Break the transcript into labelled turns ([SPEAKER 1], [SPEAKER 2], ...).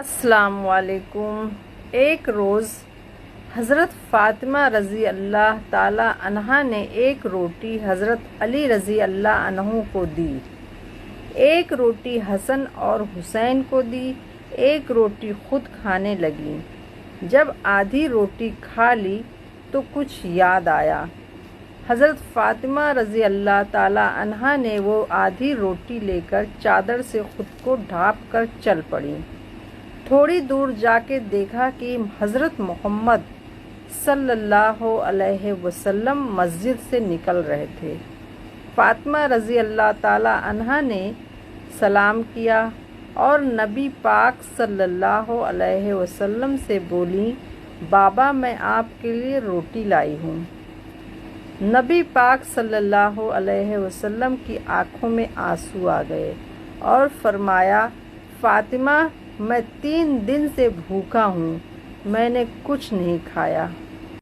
[SPEAKER 1] السلام علیکم۔ ایک روز حضرت فاطمہ رضی اللہ تعالی عنہا نے ایک روٹی حضرت علی رضی اللہ عنہ کو دی، ایک روٹی حسن اور حسین کو دی، ایک روٹی خود کھانے لگیں۔ جب آدھی روٹی کھا لی تو کچھ یاد آیا۔ حضرت فاطمہ رضی اللہ تعالی عنہا نے وہ آدھی روٹی لے کر چادر سے خود کو ڈھانپ کر چل پڑیں۔ تھوڑی دور جا کے دیکھا کہ حضرت محمد صلی اللہ علیہ وسلم مسجد سے نکل رہے تھے۔ فاطمہ رضی اللہ تعالی عنہا نے سلام کیا اور نبی پاک صلی اللہ علیہ وسلم سے بولیں، بابا میں آپ کے لیے روٹی لائی ہوں۔ نبی پاک صلی اللہ علیہ وسلم کی آنکھوں میں آنسو آ گئے اور فرمایا، فاطمہ میں 3 دن سے بھوکا ہوں، میں نے کچھ نہیں کھایا۔